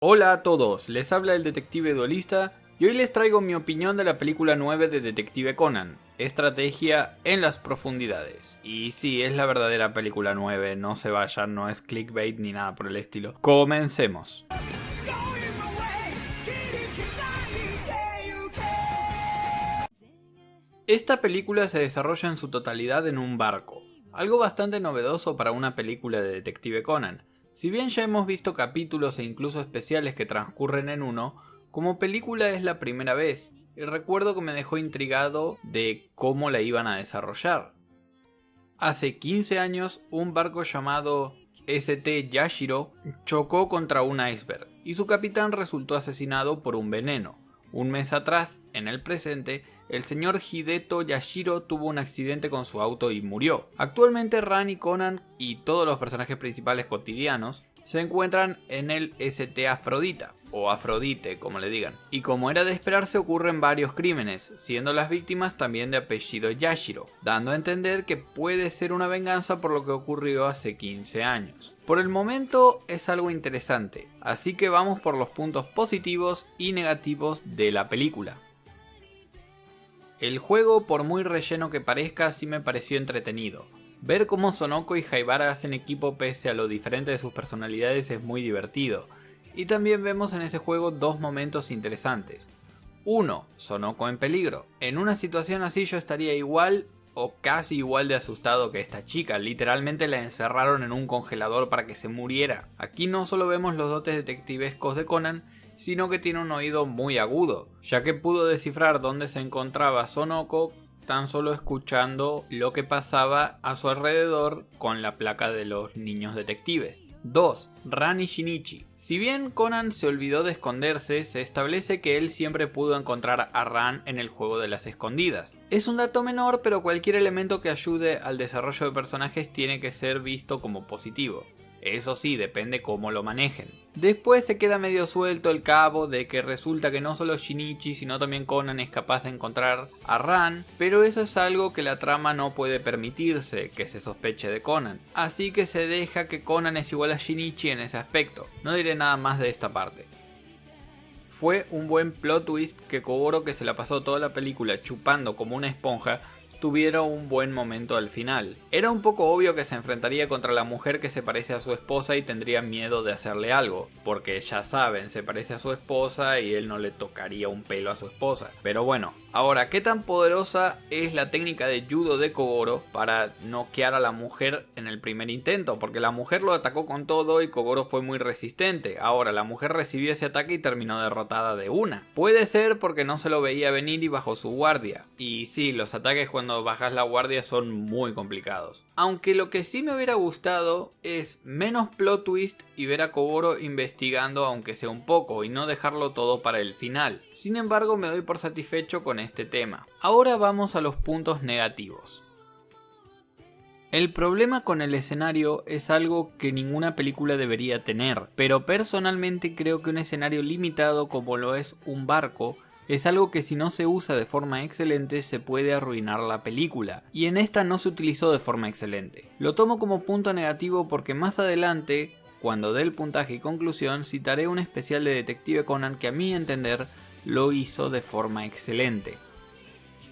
Hola a todos, les habla el Detective Duelista y hoy les traigo mi opinión de la película 9 de Detective Conan, Estrategia en las Profundidades. Y sí, es la verdadera película 9, no se vayan, no es clickbait ni nada por el estilo. Comencemos. Esta película se desarrolla en su totalidad en un barco, algo bastante novedoso para una película de Detective Conan. Si bien ya hemos visto capítulos e incluso especiales que transcurren en uno, como película es la primera vez, y recuerdo que me dejó intrigado de cómo la iban a desarrollar. Hace 15 años, un barco llamado St. Yashiro chocó contra un iceberg, y su capitán resultó asesinado por un veneno. Un mes atrás, en el presente, el señor Hideto Yashiro tuvo un accidente con su auto y murió. Actualmente Ran y Conan y todos los personajes principales cotidianos se encuentran en el St. Afrodita, o Afrodite como le digan. Y como era de esperarse ocurren varios crímenes, siendo las víctimas también de apellido Yashiro, dando a entender que puede ser una venganza por lo que ocurrió hace 15 años. Por el momento es algo interesante, así que vamos por los puntos positivos y negativos de la película. El juego, por muy relleno que parezca, sí me pareció entretenido. Ver cómo Sonoko y Haibara hacen equipo pese a lo diferente de sus personalidades es muy divertido. Y también vemos en ese juego dos momentos interesantes. Uno, Sonoko en peligro. En una situación así yo estaría igual o casi igual de asustado que esta chica. Literalmente la encerraron en un congelador para que se muriera. Aquí no solo vemos los dotes detectivescos de Conan, sino que tiene un oído muy agudo, ya que pudo descifrar dónde se encontraba Sonoko tan solo escuchando lo que pasaba a su alrededor con la placa de los niños detectives. 2. Ran y Shinichi. Si bien Conan se olvidó de esconderse, se establece que él siempre pudo encontrar a Ran en el juego de las escondidas. Es un dato menor, pero cualquier elemento que ayude al desarrollo de personajes tiene que ser visto como positivo. Eso sí, depende cómo lo manejen. Después se queda medio suelto el cabo de que resulta que no solo Shinichi sino también Conan es capaz de encontrar a Ran, pero eso es algo que la trama no puede permitirse que se sospeche de Conan, así que se deja que Conan es igual a Shinichi en ese aspecto. No diré nada más de esta parte. Fue un buen plot twist que Kogoro, que se la pasó toda la película chupando como una esponja, tuviera un buen momento al final. Era un poco obvio que se enfrentaría contra la mujer que se parece a su esposa y tendría miedo de hacerle algo, porque ya saben, se parece a su esposa y él no le tocaría un pelo a su esposa. Pero bueno, ahora, ¿qué tan poderosa es la técnica de judo de Kogoro para noquear a la mujer en el primer intento? Porque la mujer lo atacó con todo y Kogoro fue muy resistente. Ahora, la mujer recibió ese ataque y terminó derrotada de una. Puede ser porque no se lo veía venir y bajó su guardia. Y sí, los ataques cuando bajas la guardia son muy complicados. Aunque lo que sí me hubiera gustado es menos plot twist y ver a Kogoro investigando aunque sea un poco y no dejarlo todo para el final. Sin embargo, me doy por satisfecho con este tema. Ahora vamos a los puntos negativos. El problema con el escenario es algo que ninguna película debería tener, pero personalmente creo que un escenario limitado como lo es un barco es algo que si no se usa de forma excelente se puede arruinar la película, y en esta no se utilizó de forma excelente. Lo tomo como punto negativo porque más adelante, cuando dé el puntaje y conclusión, citaré un especial de Detective Conan que a mi entender lo hizo de forma excelente.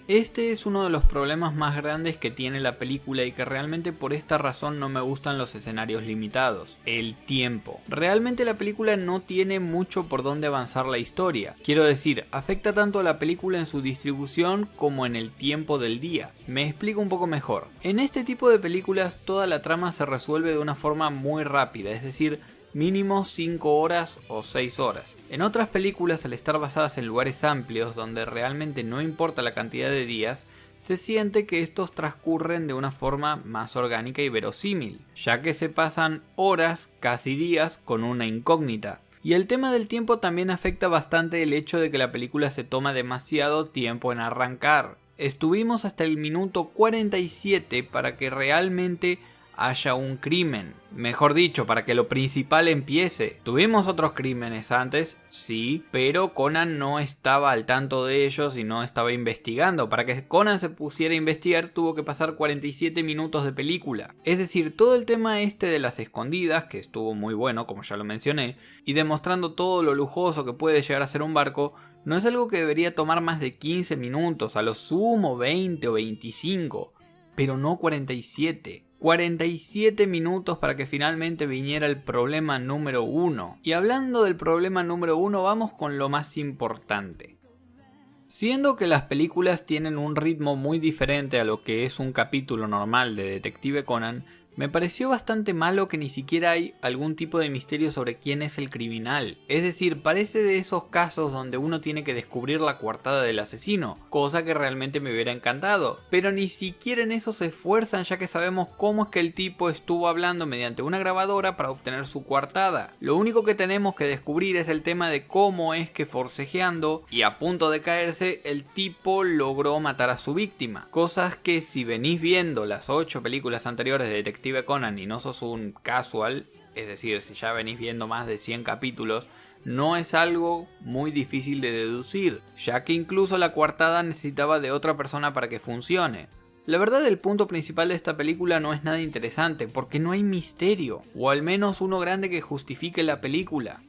Este es uno de los problemas más grandes que tiene la película y que realmente por esta razón no me gustan los escenarios limitados. El tiempo. Realmente la película no tiene mucho por dónde avanzar la historia. Quiero decir, afecta tanto a la película en su distribución como en el tiempo del día. Me explico un poco mejor. En este tipo de películas toda la trama se resuelve de una forma muy rápida, es decir, mínimo 5 horas o 6 horas. En otras películas, al estar basadas en lugares amplios donde realmente no importa la cantidad de días, se siente que estos transcurren de una forma más orgánica y verosímil, ya que se pasan horas, casi días, con una incógnita. Y el tema del tiempo también afecta bastante el hecho de que la película se toma demasiado tiempo en arrancar. Estuvimos hasta el minuto 47 para que realmente haya un crimen. Mejor dicho, para que lo principal empiece. Tuvimos otros crímenes antes, sí, pero Conan no estaba al tanto de ellos y no estaba investigando. Para que Conan se pusiera a investigar tuvo que pasar 47 minutos de película. Es decir, todo el tema este de las escondidas, que estuvo muy bueno, como ya lo mencioné, y demostrando todo lo lujoso que puede llegar a ser un barco, no es algo que debería tomar más de 15 minutos, a lo sumo 20 o 25, pero no 47. 47 minutos para que finalmente viniera el problema número 1. Y hablando del problema número 1, vamos con lo más importante. Siendo que las películas tienen un ritmo muy diferente a lo que es un capítulo normal de Detective Conan, me pareció bastante malo que ni siquiera hay algún tipo de misterio sobre quién es el criminal. Es decir, parece de esos casos donde uno tiene que descubrir la coartada del asesino, cosa que realmente me hubiera encantado. Pero ni siquiera en eso se esfuerzan, ya que sabemos cómo es que el tipo estuvo hablando mediante una grabadora para obtener su coartada. Lo único que tenemos que descubrir es el tema de cómo es que forcejeando y a punto de caerse, el tipo logró matar a su víctima. Cosas que si venís viendo las 8 películas anteriores de Detective Conan y no sos un casual, es decir, si ya venís viendo más de 100 capítulos, no es algo muy difícil de deducir, ya que incluso la coartada necesitaba de otra persona para que funcione. La verdad, el punto principal de esta película no es nada interesante, porque no hay misterio, o al menos uno grande que justifique la película.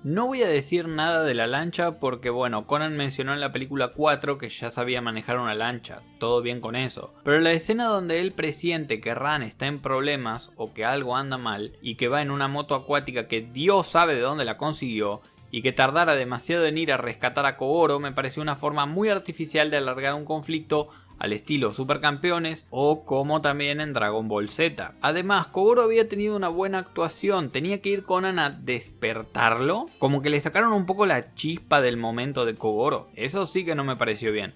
No voy a decir nada de la lancha porque bueno, Conan mencionó en la película 4 que ya sabía manejar una lancha, todo bien con eso. Pero la escena donde él presiente que Ran está en problemas o que algo anda mal y que va en una moto acuática que Dios sabe de dónde la consiguió y que tardara demasiado en ir a rescatar a Kogoro, me pareció una forma muy artificial de alargar un conflicto al estilo Supercampeones o como también en Dragon Ball Z. Además, Kogoro había tenido una buena actuación, tenía que ir Conan a despertarlo, como que le sacaron un poco la chispa del momento de Kogoro, eso sí que no me pareció bien.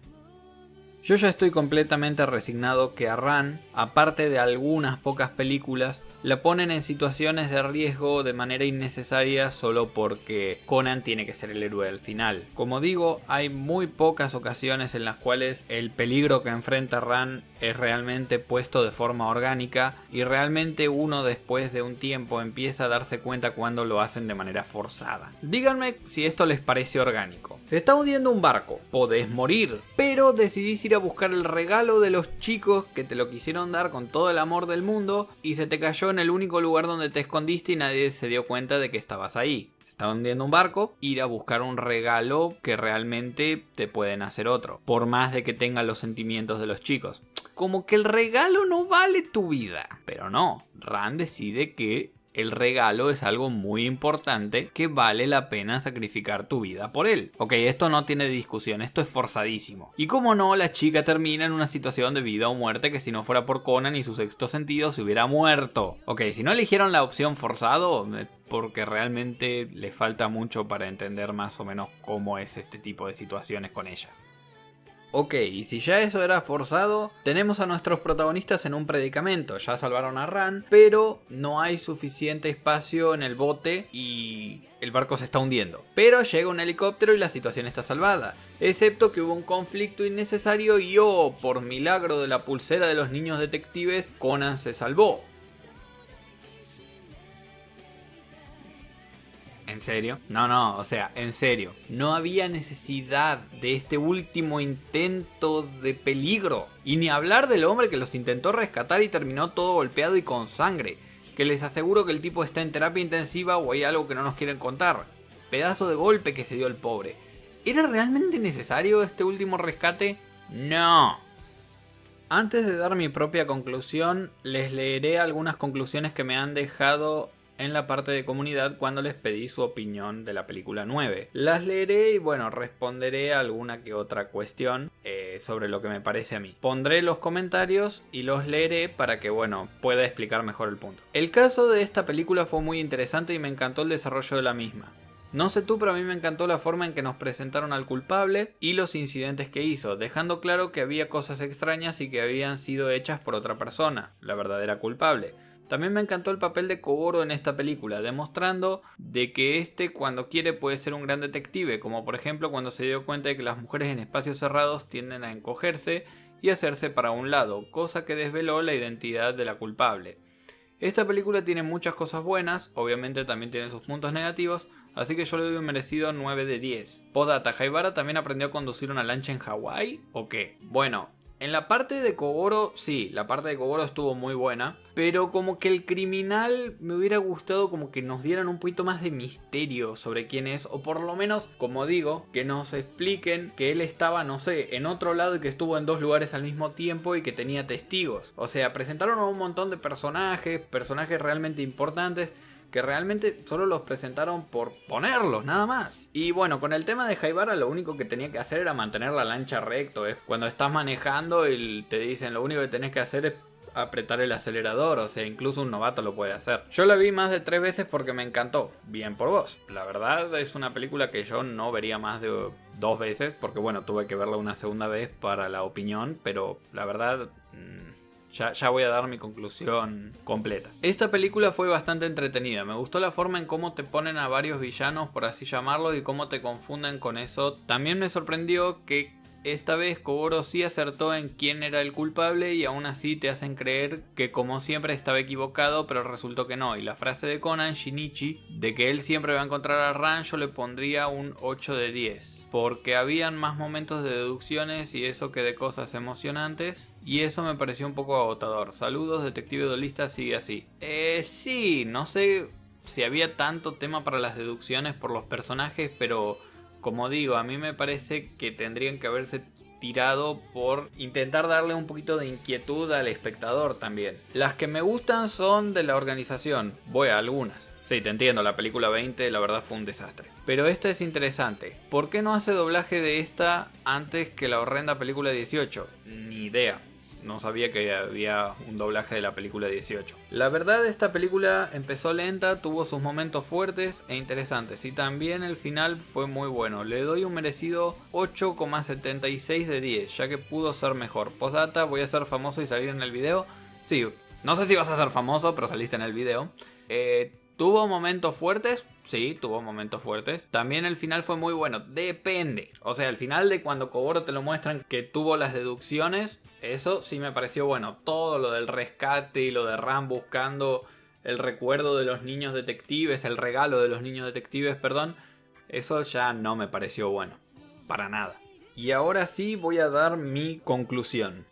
Yo ya estoy completamente resignado que a Ran, aparte de algunas pocas películas, la ponen en situaciones de riesgo de manera innecesaria solo porque Conan tiene que ser el héroe al final. Como digo, hay muy pocas ocasiones en las cuales el peligro que enfrenta Ran es realmente puesto de forma orgánica y realmente uno después de un tiempo empieza a darse cuenta cuando lo hacen de manera forzada. Díganme si esto les parece orgánico. Se está hundiendo un barco, podés morir, pero decidís ir a buscar el regalo de los chicos que te lo quisieron dar con todo el amor del mundo y se te cayó en el único lugar donde te escondiste y nadie se dio cuenta de que estabas ahí. Se está hundiendo un barco, ir a buscar un regalo que realmente te pueden hacer otro, por más de que tenga los sentimientos de los chicos. Como que el regalo no vale tu vida. Pero no, Ran decide que el regalo es algo muy importante que vale la pena sacrificar tu vida por él. Ok, esto no tiene discusión, esto es forzadísimo. Y como no, la chica termina en una situación de vida o muerte que si no fuera por Conan y su sexto sentido se hubiera muerto. Ok, si no eligieron la opción forzado, porque realmente le falta mucho para entender más o menos cómo es este tipo de situaciones con ella. Ok, y si ya eso era forzado, tenemos a nuestros protagonistas en un predicamento. Ya salvaron a Ran, pero no hay suficiente espacio en el bote y el barco se está hundiendo. Pero llega un helicóptero y la situación está salvada. Excepto que hubo un conflicto innecesario y por milagro de la pulsera de los niños detectives, Conan se salvó. ¿En serio? No, o sea, en serio. No había necesidad de este último intento de peligro. Y ni hablar del hombre que los intentó rescatar y terminó todo golpeado y con sangre. Que les aseguro que el tipo está en terapia intensiva o hay algo que no nos quieren contar. Pedazo de golpe que se dio el pobre. ¿Era realmente necesario este último rescate? No. Antes de dar mi propia conclusión, les leeré algunas conclusiones que me han dejado en la parte de comunidad cuando les pedí su opinión de la película 9. Las leeré y bueno, responderé a alguna que otra cuestión sobre lo que me parece a mí. Pondré los comentarios y los leeré para que bueno, pueda explicar mejor el punto. El caso de esta película fue muy interesante y me encantó el desarrollo de la misma. No sé tú, pero a mí me encantó la forma en que nos presentaron al culpable y los incidentes que hizo, dejando claro que había cosas extrañas y que habían sido hechas por otra persona, la verdadera culpable. También me encantó el papel de Kogoro en esta película, demostrando de que este cuando quiere puede ser un gran detective, como por ejemplo cuando se dio cuenta de que las mujeres en espacios cerrados tienden a encogerse y hacerse para un lado, cosa que desveló la identidad de la culpable. Esta película tiene muchas cosas buenas, obviamente también tiene sus puntos negativos, así que yo le doy un merecido 9 de 10. Postdata, ¿Haibara también aprendió a conducir una lancha en Hawái o qué? Bueno, en la parte de Kogoro, sí, la parte de Kogoro estuvo muy buena, pero como que el criminal me hubiera gustado como que nos dieran un poquito más de misterio sobre quién es, o por lo menos, como digo, que nos expliquen que él estaba, no sé, en otro lado y que estuvo en dos lugares al mismo tiempo y que tenía testigos. O sea, presentaron a un montón de personajes realmente importantes, que realmente solo los presentaron por ponerlos, nada más. Y bueno, con el tema de Haibara lo único que tenía que hacer era mantener la lancha recto. Cuando estás manejando y te dicen lo único que tenés que hacer es apretar el acelerador, o sea, incluso un novato lo puede hacer. Yo la vi más de 3 veces porque me encantó. Bien por vos. La verdad es una película que yo no vería más de 2 veces, porque bueno, tuve que verla una segunda vez para la opinión, pero la verdad... Ya voy a dar mi conclusión completa. Esta película fue bastante entretenida. Me gustó la forma en cómo te ponen a varios villanos, por así llamarlo, y cómo te confunden con eso. También me sorprendió que esta vez Kogoro sí acertó en quién era el culpable y aún así te hacen creer que como siempre estaba equivocado, pero resultó que no. Y la frase de Conan, Shinichi, de que él siempre va a encontrar a Ran, yo le pondría un 8 de 10. Porque habían más momentos de deducciones y eso que de cosas emocionantes. Y eso me pareció un poco agotador. Saludos, Detective Duelista, sigue así. Sí, no sé si había tanto tema para las deducciones por los personajes, pero como digo, a mí me parece que tendrían que haberse tirado por intentar darle un poquito de inquietud al espectador también. Las que me gustan son de la organización. Voy a algunas. Sí, te entiendo, la película 20 la verdad fue un desastre. Pero esta es interesante. ¿Por qué no hace doblaje de esta antes que la horrenda película 18? Ni idea. No sabía que había un doblaje de la película 18. La verdad, esta película empezó lenta, tuvo sus momentos fuertes e interesantes. Y también el final fue muy bueno. Le doy un merecido 8,76 de 10, ya que pudo ser mejor. Postdata, voy a ser famoso y salir en el video. Sí, no sé si vas a ser famoso, pero saliste en el video. ¿Tuvo momentos fuertes? Sí, tuvo momentos fuertes. También el final fue muy bueno. Depende. O sea, el final de cuando Kogoro te lo muestran que tuvo las deducciones, eso sí me pareció bueno. Todo lo del rescate y lo de Ran buscando el recuerdo de los niños detectives, el regalo de los niños detectives, perdón, eso ya no me pareció bueno. Para nada. Y ahora sí voy a dar mi conclusión.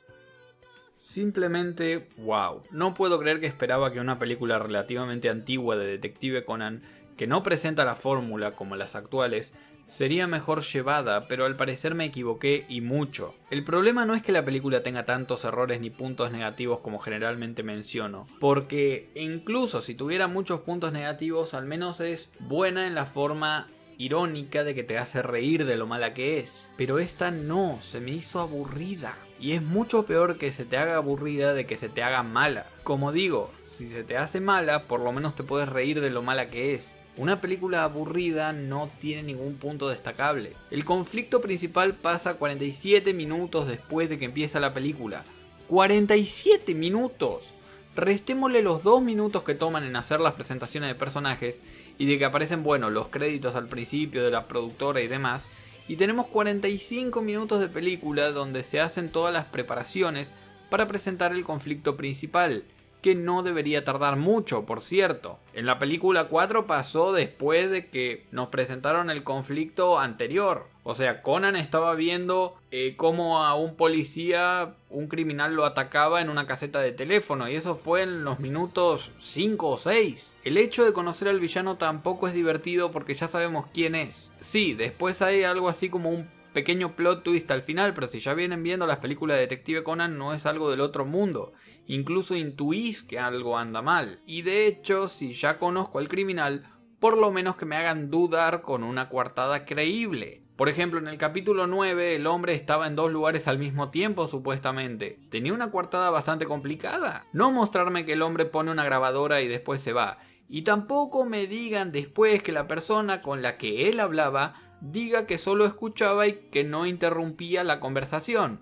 Simplemente wow. No puedo creer que esperaba que una película relativamente antigua de Detective Conan, que no presenta la fórmula como las actuales, sería mejor llevada, pero al parecer me equivoqué y mucho. El problema no es que la película tenga tantos errores ni puntos negativos como generalmente menciono, porque incluso si tuviera muchos puntos negativos, al menos es buena en la forma irónica de que te hace reír de lo mala que es. Pero esta no, se me hizo aburrida. Y es mucho peor que se te haga aburrida de que se te haga mala. Como digo, si se te hace mala, por lo menos te puedes reír de lo mala que es. Una película aburrida no tiene ningún punto destacable. El conflicto principal pasa 47 minutos después de que empieza la película. ¡47 minutos! Restémosle los 2 minutos que toman en hacer las presentaciones de personajes y de que aparecen, bueno, los créditos al principio de la productora y demás. Y tenemos 45 minutos de película donde se hacen todas las preparaciones para presentar el conflicto principal, que no debería tardar mucho, por cierto. En la película 4 pasó después de que nos presentaron el conflicto anterior. O sea, Conan estaba viendo cómo a un policía, un criminal lo atacaba en una caseta de teléfono, y eso fue en los minutos 5 o 6. El hecho de conocer al villano tampoco es divertido porque ya sabemos quién es. Sí, después hay algo así como un pequeño plot twist al final, pero si ya vienen viendo las películas de Detective Conan no es algo del otro mundo. Incluso intuís que algo anda mal. Y de hecho, si ya conozco al criminal, por lo menos que me hagan dudar con una coartada creíble. Por ejemplo, en el capítulo 9 el hombre estaba en 2 lugares al mismo tiempo supuestamente. Tenía una coartada bastante complicada. No mostrarme que el hombre pone una grabadora y después se va. Y tampoco me digan después que la persona con la que él hablaba diga que solo escuchaba y que no interrumpía la conversación.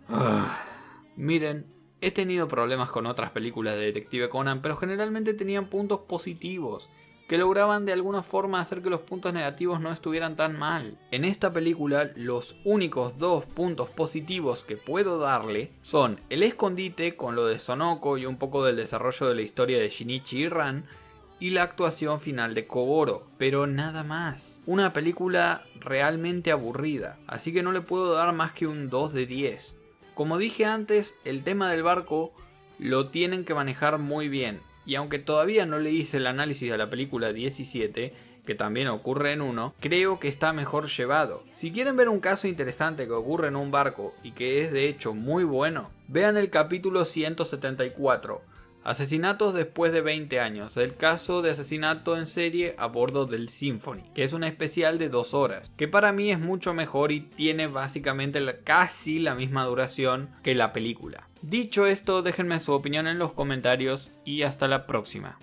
Miren, he tenido problemas con otras películas de Detective Conan, pero generalmente tenían puntos positivos. que lograban de alguna forma hacer que los puntos negativos no estuvieran tan mal. En esta película los únicos 2 puntos positivos que puedo darle son el escondite con lo de Sonoko y un poco del desarrollo de la historia de Shinichi y Ran, y la actuación final de Kogoro, pero nada más. Una película realmente aburrida, así que no le puedo dar más que un 2 de 10. Como dije antes, el tema del barco lo tienen que manejar muy bien, y aunque todavía no le hice el análisis de la película 17, que también ocurre en 1, creo que está mejor llevado. Si quieren ver un caso interesante que ocurre en un barco y que es de hecho muy bueno, vean el capítulo 174, Asesinatos después de 20 años, el caso de asesinato en serie a bordo del Symphony, que es un especial de 2 horas, que para mí es mucho mejor y tiene básicamente casi la misma duración que la película. Dicho esto, déjenme su opinión en los comentarios y hasta la próxima.